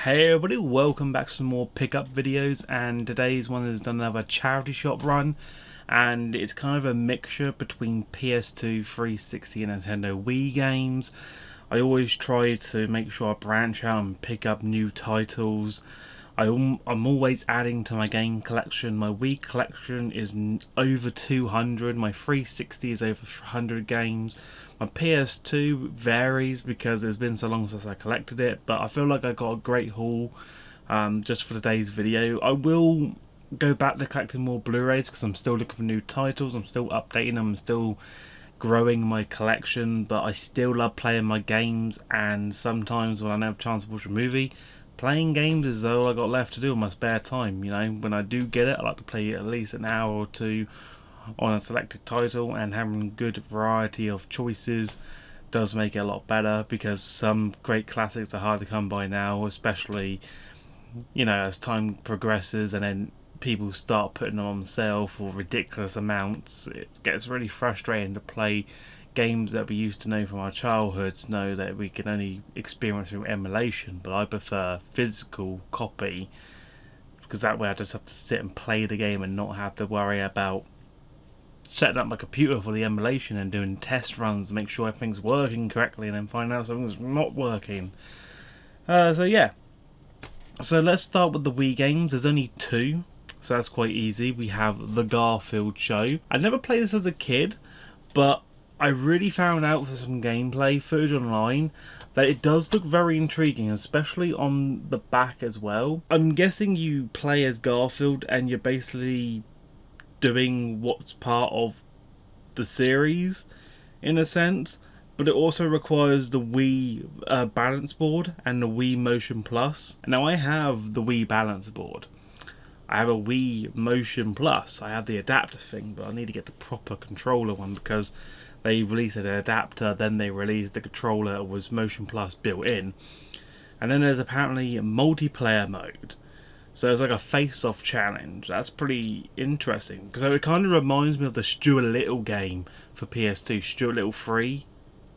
Hey everybody, welcome back to some more pickup videos, and today's one has done another charity shop run, and it's kind of a mixture between PS2, 360 and Nintendo Wii games. I always try to make sure I branch out and pick up new titles. I'm always adding to my game collection. My Wii collection is over 200, my 360 is over 100 games. My PS2 varies because it's been so long since I collected it, but I feel like I got a great haul just for today's video. I will go back to collecting more Blu-rays because I'm still looking for new titles, I'm still updating them, I'm still growing my collection, but I still love playing my games, and sometimes when I don't have a chance to watch a movie, playing games is all I got left to do in my spare time. You know, when I do get it, I like to play at least an hour or two on a selected title, and having a good variety of choices does make it a lot better, because some great classics are hard to come by now, especially, you know, as time progresses and then people start putting them on sale for ridiculous amounts. It gets really frustrating to play games that we used to know from our childhoods, know that we can only experience through emulation, but I prefer physical copy, because that way I just have to sit and play the game and not have to worry about setting up my computer for the emulation and doing test runs to make sure everything's working correctly and then find out something's not working. So yeah, so let's start with the Wii games. There's only two, so that's quite easy. We have the Garfield Show. I never played this as a kid, but I really found out from some gameplay footage online that it does look very intriguing, especially on the back as well. I'm guessing you play as Garfield and you're basically doing what's part of the series in a sense, but it also requires the Wii balance board and the Wii Motion Plus. Now I have the Wii balance board, I have a Wii Motion Plus, I have the adapter thing, but I need to get the proper controller one because they released an adapter, then they released the controller that was Motion Plus built in, and then there's apparently a multiplayer mode. So it's like a face-off challenge. That's pretty interesting, because it kind of reminds me of the Stuart Little game for PS2, Stuart Little 3,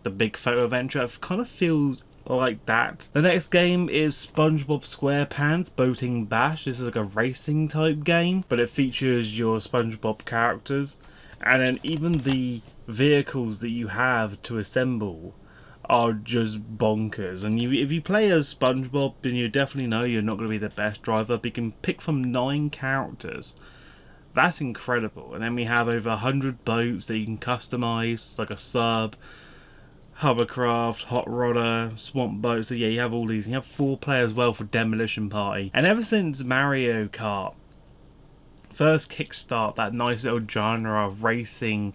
the big photo adventure. It kind of feels like that. The next game is Spongebob Squarepants Boating Bash. This is like a racing type game, but it features your Spongebob characters, and then even the vehicles that you have to assemble are just bonkers. And if you play as SpongeBob, then you definitely know you're not going to be the best driver, but you can pick from 9 characters. That's incredible. And then we have over 100 boats that you can customize, like a sub, hovercraft, hot rodder, swamp boat. So yeah, you have all these. You have 4 players as well for Demolition Party. And ever since Mario Kart first kickstart that nice little genre of racing,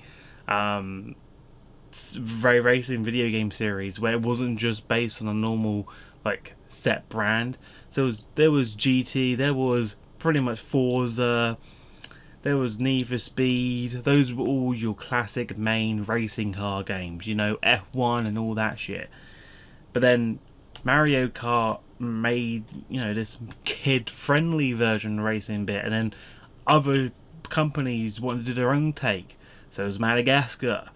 very racing video game series, where it wasn't just based on a normal like set brand. So there was GT, there was pretty much Forza, there was Need for Speed. Those were all your classic main racing car games, you know, F1 and all that shit. But then Mario Kart made, you know, this kid friendly version racing bit, and then other companies wanted to do their own take. So there's Madagascar,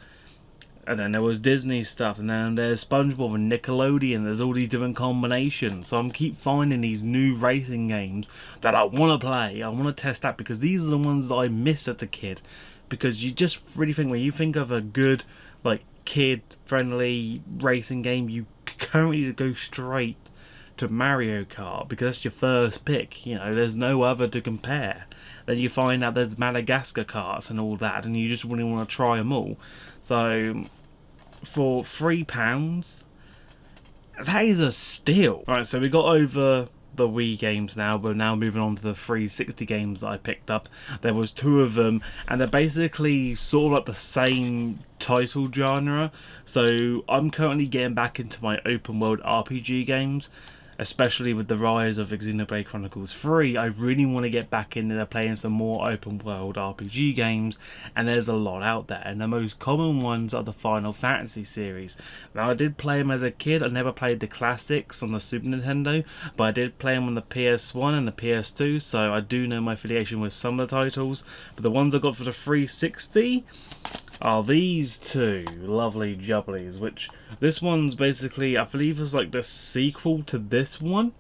and then there was Disney stuff, and then there's SpongeBob and Nickelodeon. There's all these different combinations. So I'm keep finding these new racing games that I want to play. I want to test out, because these are the ones that I missed as a kid. Because you just really think, when you think of a good, like, kid-friendly racing game, you currently go straight to Mario Kart, because that's your first pick. You know, there's no other to compare. Then you find out there's Madagascar karts and all that, and you just really want to try them all. So for £3, that is a steal. Right, so we got over the Wii games now. We're now moving on to the 360 games that I picked up. There was 2 of them, and they're basically sort of like the same title genre. So I'm currently getting back into my open world RPG games, especially with the rise of Xenoblade Chronicles 3. I really want to get back into playing some more open world RPG games, and there's a lot out there, and the most common ones are the Final Fantasy series. Now, I did play them as a kid. I never played the classics on the Super Nintendo, but I did play them on the PS1 and the PS2, so I do know my affiliation with some of the titles. But the ones I got for the 360 are these 2 lovely jubblies, which this one's basically, I believe, is like the sequel to this one.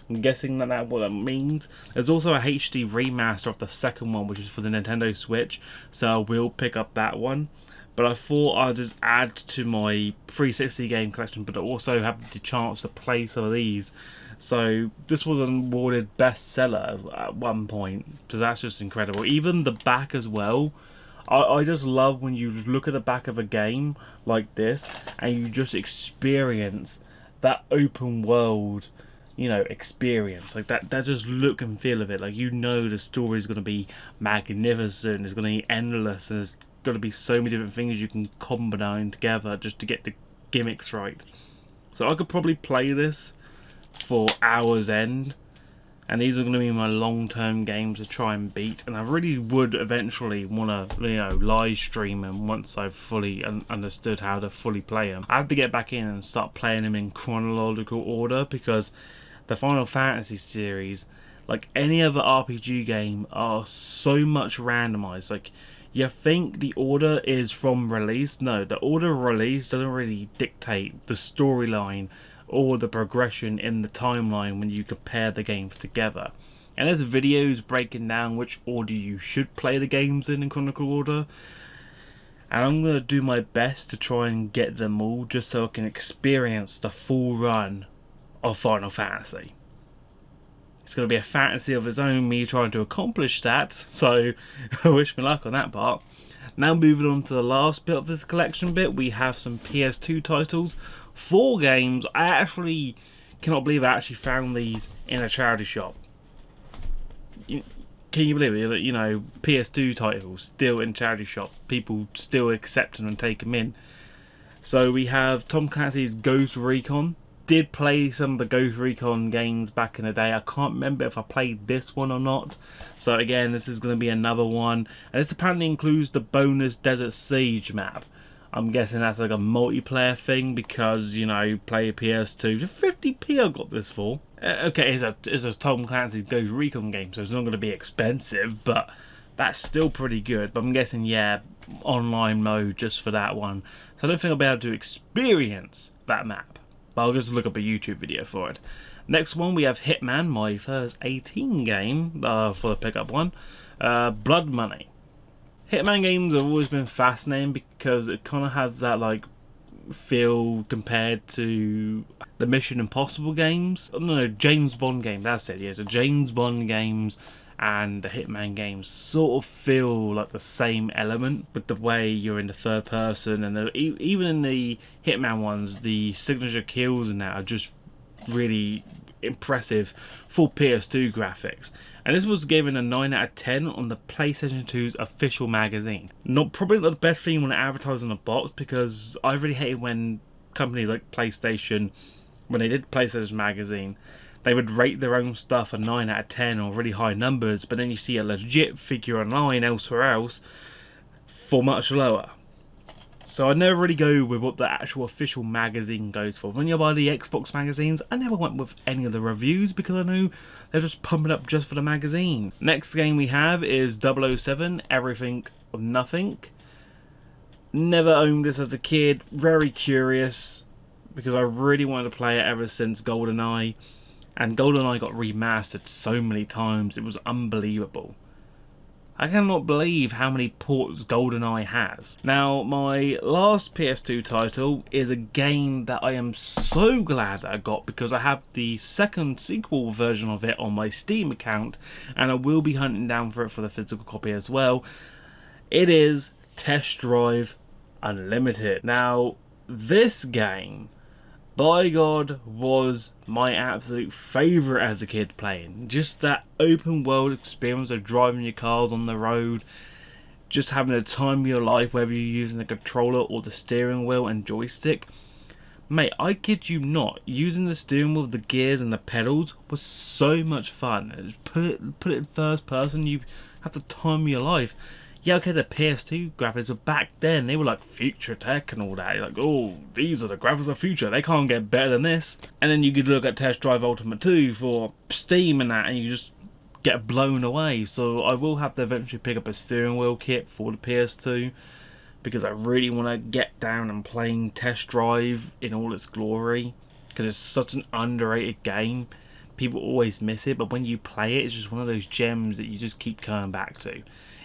I'm guessing that's what that means. There's also a HD remaster of the second one, which is for the Nintendo Switch, so I will pick up that one. But I thought I'd just add to my 360 game collection, but also have the chance to play some of these. So this was an awarded bestseller at one point, so that's just incredible. Even the back as well. I just love when you look at the back of a game like this and you just experience that open world, you know, experience. Like that just look and feel of it. Like, you know, the story is going to be magnificent, it's going to be endless, and there's going to be so many different things you can combine together just to get the gimmicks right. So I could probably play this for hours end, and these are going to be my long-term games to try and beat, and I really would eventually want to, you know, live stream them once I've fully understood how to fully play them. I have to get back in and start playing them in chronological order, because the Final Fantasy series, like any other RPG game, are so much randomized. Like, you think the order is from release? No, the order of release doesn't really dictate the storyline or the progression in the timeline when you compare the games together. And there's videos breaking down which order you should play the games in chronological order, and I'm going to do my best to try and get them all just so I can experience the full run of Final Fantasy. It's going to be a fantasy of its own, me trying to accomplish that, so wish me luck on that part. Now moving on to the last bit of this collection bit, we have some PS2 titles. 4 games. I actually cannot believe I actually found these in a charity shop. Can you believe it? You know, PS2 titles still in charity shop. People still accept them and take them in. So we have Tom Clancy's Ghost Recon. Did play some of the Ghost Recon games back in the day. I can't remember if I played this one or not. So again, this is going to be another one. And this apparently includes the bonus Desert Siege map. I'm guessing that's like a multiplayer thing, because, you know, play a PS2. 50p I got this for. Okay, it's a Tom Clancy's Ghost Recon game, so it's not going to be expensive, but that's still pretty good. But I'm guessing, yeah, online mode just for that one. So I don't think I'll be able to experience that map, but I'll just look up a YouTube video for it. Next one, we have Hitman, my first 18 game for the pickup one. Blood Money. Hitman games have always been fascinating because it kind of has that like feel compared to the Mission Impossible games. No, James Bond game, that's it, yeah. The James Bond games and the Hitman games sort of feel like the same element, with the way you're in the third person, and even in the Hitman ones, the signature kills and that are just really impressive full PS2 graphics. And this was given a 9 out of 10 on the PlayStation 2's official magazine. Probably not the best thing you want to advertise on a box, because I really hated when companies like PlayStation, when they did PlayStation magazine, they would rate their own stuff a 9 out of 10 or really high numbers, but then you see a legit figure online elsewhere else for much lower. So I never really go with what the actual official magazine goes for. When you buy the Xbox magazines, I never went with any of the reviews, because I know they're just pumping up just for the magazine. Next game we have is 007, Everything or Nothing. Never owned this as a kid. Very curious, because I really wanted to play it ever since GoldenEye. And GoldenEye got remastered so many times, it was unbelievable. I cannot believe how many ports GoldenEye has. Now, my last PS2 title is a game that I am so glad that I got, because I have the second sequel version of it on my Steam account, and I will be hunting down for it for the physical copy as well. It is Test Drive Unlimited. Now, this game, by God, was my absolute favourite as a kid playing. Just that open world experience of driving your cars on the road, just having the time of your life, whether you're using the controller or the steering wheel and joystick. Mate, I kid you not, using the steering wheel, the gears and the pedals was so much fun. Put it in first person, you have the time of your life. Yeah, okay, the PS2 graphics, but back then they were like future tech and all that. You're like, oh, these are the graphics of the future. They can't get better than this. And then you could look at Test Drive Ultimate 2 for Steam and that, and you just get blown away. So I will have to eventually pick up a steering wheel kit for the PS2, because I really want to get down and playing Test Drive in all its glory, because it's such an underrated game. people always miss it, but when you play it, it's just one of those gems that you just keep coming back to.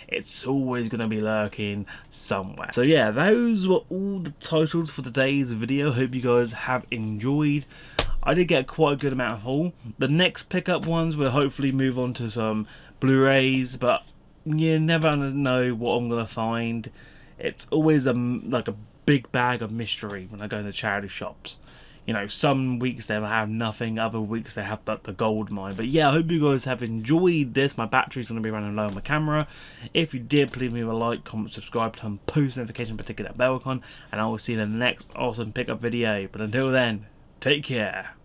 It's always going to be lurking somewhere. So yeah, those were all the titles for today's video. Hope you guys have enjoyed. I did get quite a good amount of haul. The next pickup ones will hopefully move on to some Blu-rays, but you never know what I'm going to find. It's always like a big bag of mystery when I go to charity shops. You know, some weeks they'll have nothing, other weeks they have the gold mine. But yeah, I hope you guys have enjoyed this. My battery's going to be running low on my camera. If you did, please leave a like, comment, subscribe, turn post notification, particular that bell icon, and I will see you in the next awesome pickup video. But until then, take care.